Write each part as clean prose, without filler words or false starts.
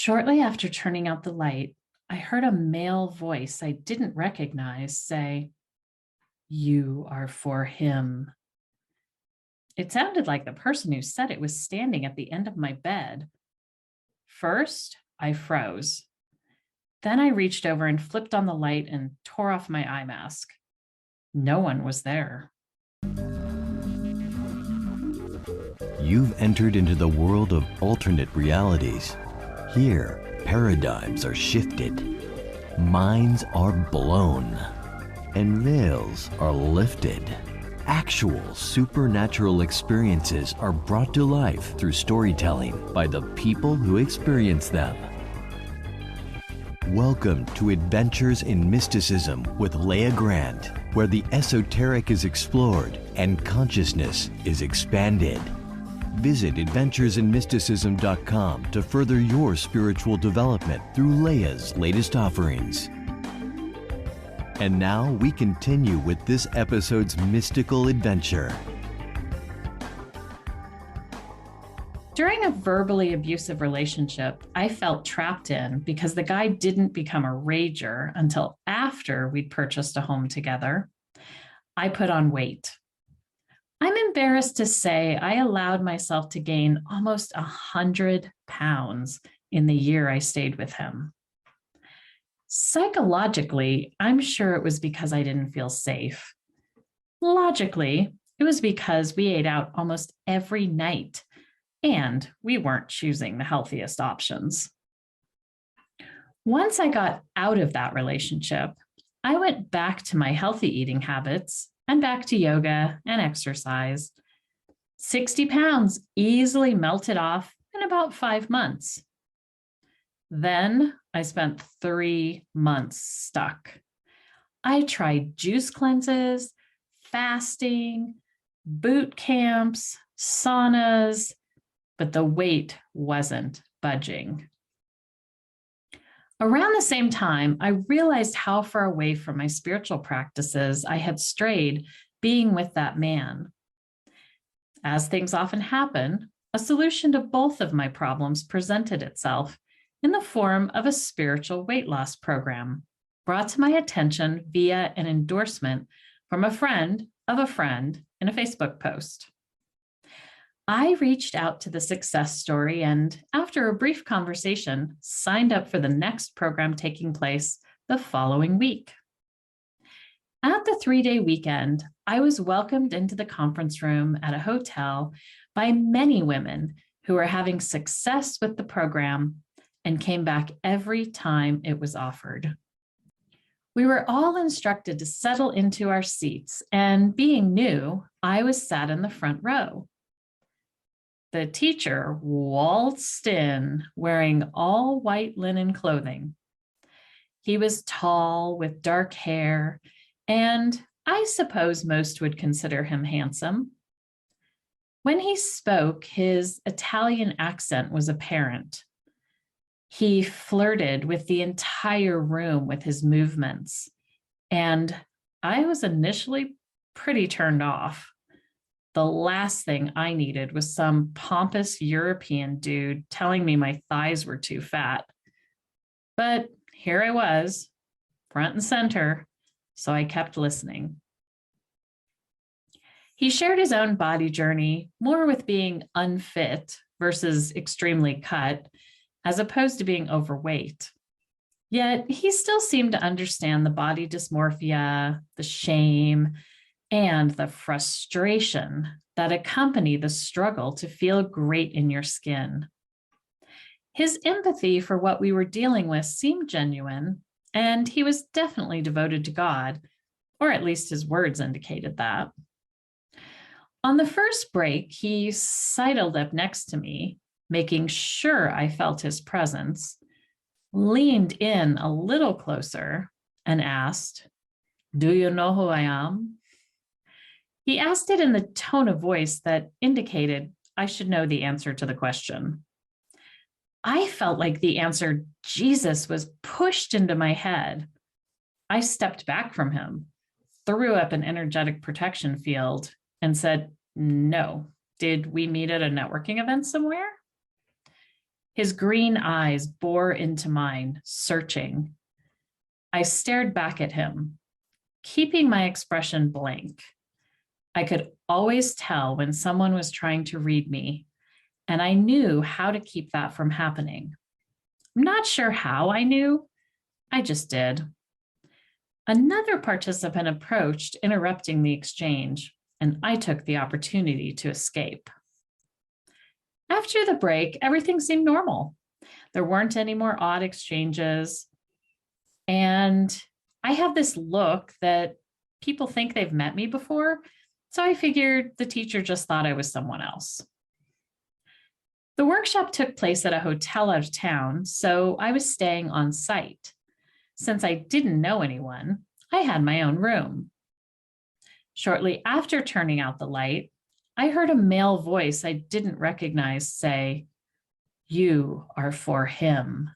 Shortly after turning out the light, I heard a male voice I didn't recognize say, "You are for him." It sounded like the person who said it was standing at the end of my bed. First, I froze. Then I reached over and flipped on the light and tore off my eye mask. No one was there. You've entered into the world of alternate realities. Here, paradigms are shifted, minds are blown, and veils are lifted. Actual supernatural experiences are brought to life through storytelling by the people who experience them. Welcome to Adventures in Mysticism with Leah Grant, where the esoteric is explored and consciousness is expanded. Visit adventuresinmysticism.com to further your spiritual development through Leah's latest offerings. And now we continue with this episode's mystical adventure. During a verbally abusive relationship, I felt trapped in because the guy didn't become a rager until after we'd purchased a home together. I put on weight. I'm embarrassed to say I allowed myself to gain almost 100 pounds in the year I stayed with him. Psychologically, I'm sure it was because I didn't feel safe. Logically, it was because we ate out almost every night, and we weren't choosing the healthiest options. Once I got out of that relationship, I went back to my healthy eating habits and back to yoga and exercise. 60 pounds easily melted off in about 5 months. Then I spent 3 months stuck. I tried juice cleanses, fasting, boot camps, saunas, but the weight wasn't budging. Around the same time, I realized how far away from my spiritual practices I had strayed being with that man. As things often happen, a solution to both of my problems presented itself in the form of a spiritual weight loss program brought to my attention via an endorsement from a friend of a friend in a Facebook post. I reached out to the success story and, after a brief conversation, signed up for the next program taking place the following week. At the 3-day weekend, I was welcomed into the conference room at a hotel by many women who were having success with the program and came back every time it was offered. We were all instructed to settle into our seats, and being new, I was sat in the front row. The teacher waltzed in wearing all white linen clothing. He was tall with dark hair, and I suppose most would consider him handsome. When he spoke, his Italian accent was apparent. He flirted with the entire room with his movements, and I was initially pretty turned off. The last thing I needed was some pompous European dude telling me my thighs were too fat. But here I was, front and center, so I kept listening. He shared his own body journey, more with being unfit versus extremely cut, as opposed to being overweight. Yet he still seemed to understand the body dysmorphia, the shame, and the frustration that accompany the struggle to feel great in your skin. His empathy for what we were dealing with seemed genuine, and he was definitely devoted to God, or at least his words indicated that. On the first break, he sidled up next to me, making sure I felt his presence, leaned in a little closer, and asked, "Do you know who I am?" He asked it in the tone of voice that indicated I should know the answer to the question. I felt like the answer Jesus was pushed into my head. I stepped back from him, threw up an energetic protection field, and said, "No. Did we meet at a networking event somewhere?" His green eyes bore into mine, searching. I stared back at him, keeping my expression blank. I could always tell when someone was trying to read me, and I knew how to keep that from happening. I'm not sure how I knew, I just did. Another participant approached, interrupting the exchange, and I took the opportunity to escape. After the break, everything seemed normal. There weren't any more odd exchanges. And I have this look that people think they've met me before. So I figured the teacher just thought I was someone else. The workshop took place at a hotel out of town, so I was staying on site. Since I didn't know anyone, I had my own room. Shortly after turning out the light, I heard a male voice I didn't recognize say, "You are for him."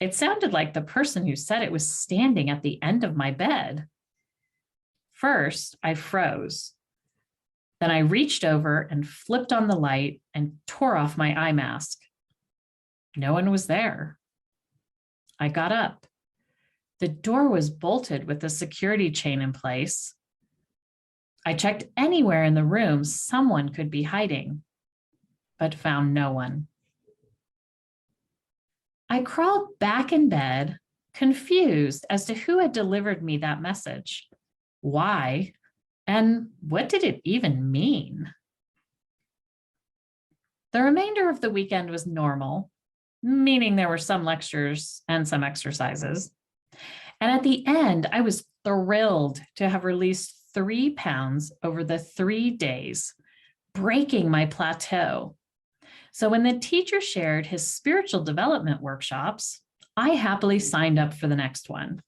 It sounded like the person who said it was standing at the end of my bed. First, I froze. Then I reached over and flipped on the light and tore off my eye mask. No one was there. I got up. The door was bolted with a security chain in place. I checked anywhere in the room someone could be hiding, but found no one. I crawled back in bed, confused as to who had delivered me that message, why, and what did it even mean? The remainder of the weekend was normal, meaning there were some lectures and some exercises. And at the end, I was thrilled to have released 3 pounds over the 3 days, breaking my plateau. So when the teacher shared his spiritual development workshops, I happily signed up for the next one.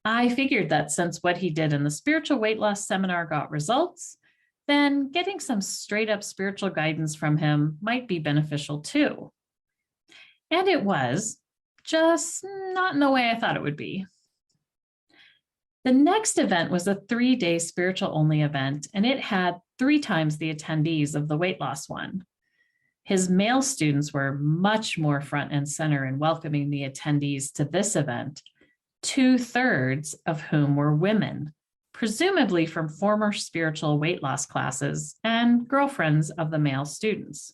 I figured that since what he did in the spiritual weight loss seminar got results, then getting some straight up spiritual guidance from him might be beneficial too. And it was, just not in the way I thought it would be. The next event was a 3-day spiritual only event, and it had 3 times the attendees of the weight loss one. His male students were much more front and center in welcoming the attendees to this event, 2/3 of whom were women, presumably from former spiritual weight loss classes and girlfriends of the male students.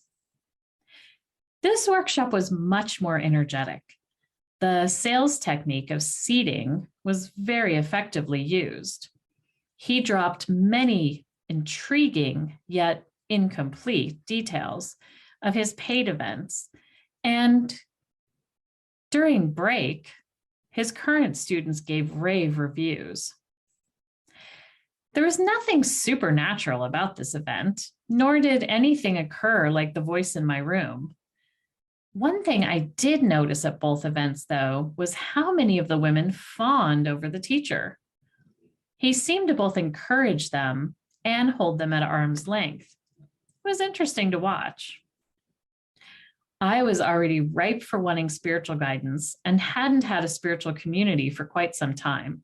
This workshop was much more energetic. The sales technique of seeding was very effectively used. He dropped many intriguing yet incomplete details of his paid events, and during break, his current students gave rave reviews. There was nothing supernatural about this event, nor did anything occur like the voice in my room. One thing I did notice at both events, though, was how many of the women fawned over the teacher. He seemed to both encourage them and hold them at arm's length. It was interesting to watch. I was already ripe for wanting spiritual guidance and hadn't had a spiritual community for quite some time.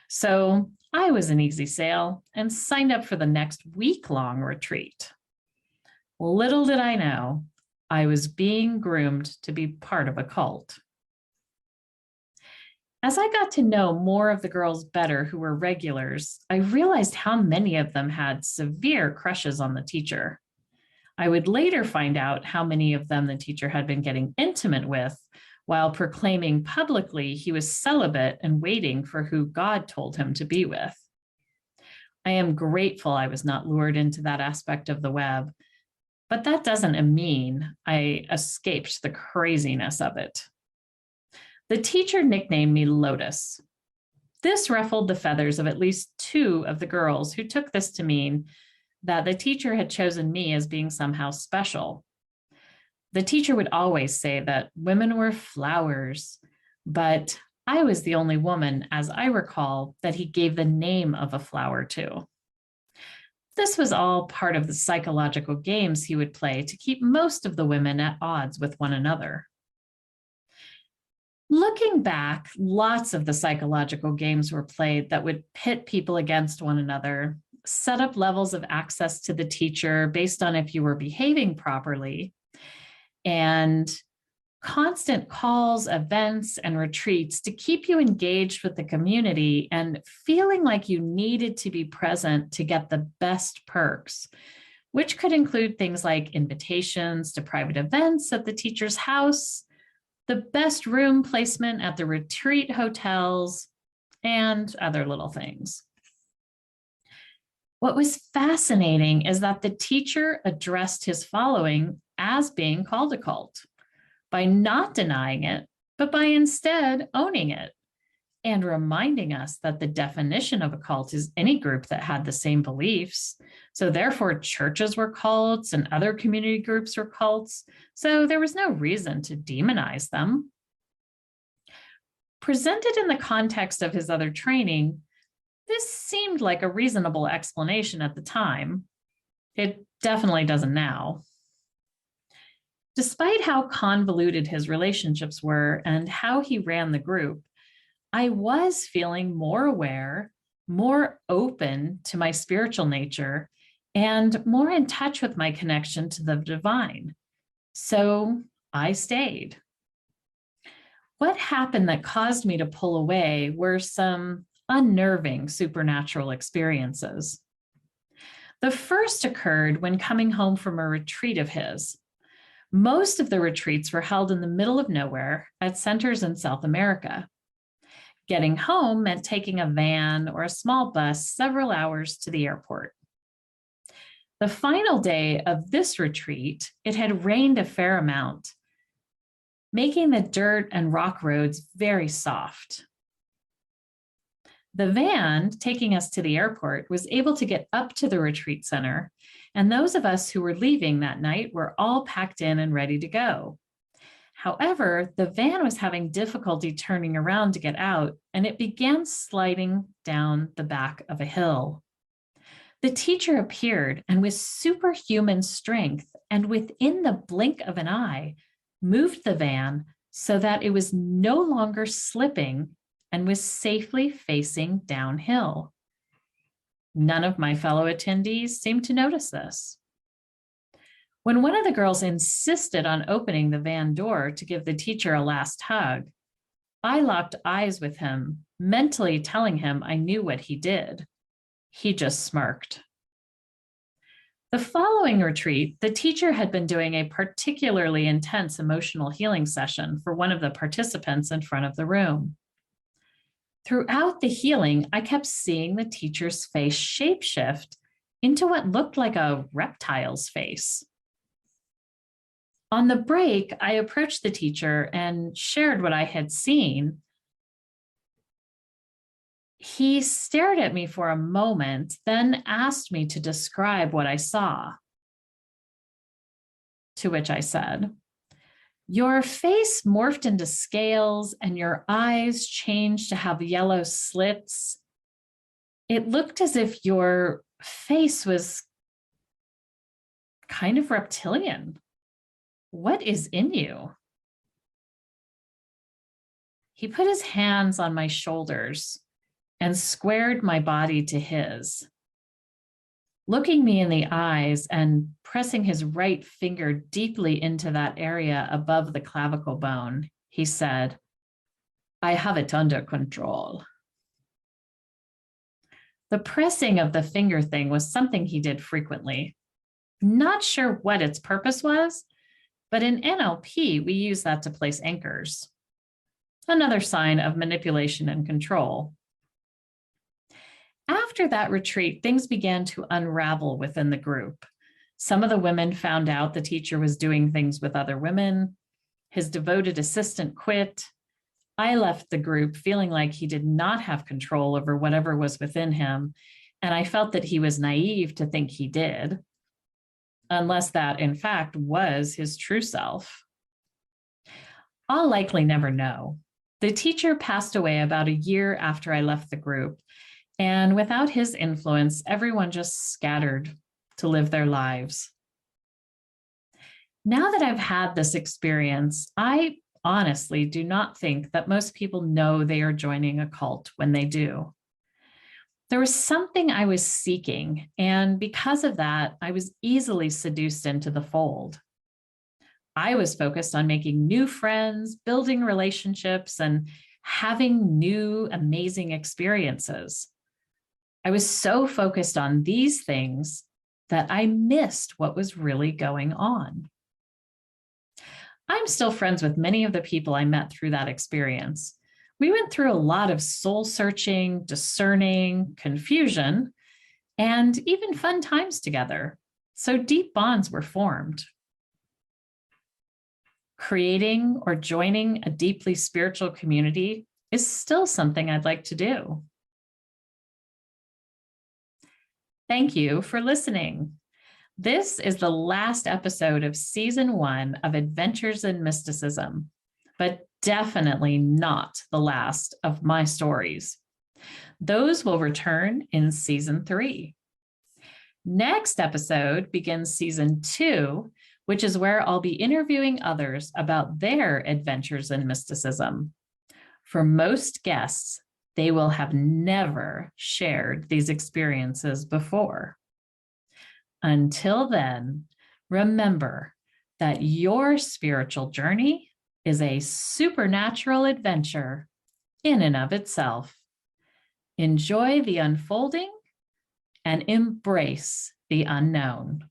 So I was an easy sale and signed up for the next week-long retreat. Little did I know, I was being groomed to be part of a cult. As I got to know more of the girls better who were regulars, I realized how many of them had severe crushes on the teacher. I would later find out how many of them the teacher had been getting intimate with while proclaiming publicly he was celibate and waiting for who God told him to be with. I am grateful I was not lured into that aspect of the web, but that doesn't mean I escaped the craziness of it. The teacher nicknamed me Lotus. This ruffled the feathers of at least 2 of the girls who took this to mean that the teacher had chosen me as being somehow special. The teacher would always say that women were flowers, but I was the only woman, as I recall, that he gave the name of a flower to. This was all part of the psychological games he would play to keep most of the women at odds with one another. Looking back, lots of the psychological games were played that would pit people against one another, set up levels of access to the teacher based on if you were behaving properly, and constant calls, events, and retreats to keep you engaged with the community and feeling like you needed to be present to get the best perks, which could include things like invitations to private events at the teacher's house, the best room placement at the retreat hotels, and other little things. What was fascinating is that the teacher addressed his following as being called a cult by not denying it, but by instead owning it and reminding us that the definition of a cult is any group that had the same beliefs. So therefore, churches were cults and other community groups were cults. So there was no reason to demonize them. Presented in the context of his other training, this seemed like a reasonable explanation at the time. It definitely doesn't now. Despite how convoluted his relationships were and how he ran the group, I was feeling more aware, more open to my spiritual nature, and more in touch with my connection to the divine. So I stayed. What happened that caused me to pull away were some unnerving supernatural experiences. The first occurred when coming home from a retreat of his. Most of the retreats were held in the middle of nowhere at centers in South America. Getting home meant taking a van or a small bus several hours to the airport. The final day of this retreat, it had rained a fair amount, making the dirt and rock roads very soft. The van taking us to the airport was able to get up to the retreat center, and those of us who were leaving that night were all packed in and ready to go. However, the van was having difficulty turning around to get out, and it began sliding down the back of a hill. The teacher appeared and with superhuman strength and within the blink of an eye, moved the van so that it was no longer slipping and was safely facing downhill. None of my fellow attendees seemed to notice this. When one of the girls insisted on opening the van door to give the teacher a last hug, I locked eyes with him, mentally telling him I knew what he did. He just smirked. The following retreat, the teacher had been doing a particularly intense emotional healing session for one of the participants in front of the room. Throughout the healing, I kept seeing the teacher's face shapeshift into what looked like a reptile's face. On the break, I approached the teacher and shared what I had seen. He stared at me for a moment, then asked me to describe what I saw. To which I said, "Your face morphed into scales and your eyes changed to have yellow slits. It looked as if your face was kind of reptilian. What is in you?" He put his hands on my shoulders and squared my body to his. Looking me in the eyes and pressing his right finger deeply into that area above the clavicle bone, he said, "I have it under control." The pressing of the finger thing was something he did frequently. Not sure what its purpose was, but in NLP, we use that to place anchors. Another sign of manipulation and control. After that retreat, things began to unravel within the group. Some of the women found out the teacher was doing things with other women. His devoted assistant quit. I left the group feeling like he did not have control over whatever was within him, and I felt that he was naive to think he did, unless that, in fact, was his true self. I'll likely never know. The teacher passed away about a year after I left the group, and without his influence, everyone just scattered to live their lives. Now that I've had this experience, I honestly do not think that most people know they are joining a cult when they do. There was something I was seeking, and because of that, I was easily seduced into the fold. I was focused on making new friends, building relationships, and having new amazing experiences. I was so focused on these things that I missed what was really going on. I'm still friends with many of the people I met through that experience. We went through a lot of soul searching, discerning, confusion, and even fun times together. So deep bonds were formed. Creating or joining a deeply spiritual community is still something I'd like to do. Thank you for listening. This is the last episode of season 1 of Adventures in Mysticism, but definitely not the last of my stories. Those will return in season 3. Next episode begins season 2, which is where I'll be interviewing others about their adventures in mysticism. For most guests, they will have never shared these experiences before. Until then, remember that your spiritual journey is a supernatural adventure in and of itself. Enjoy the unfolding and embrace the unknown.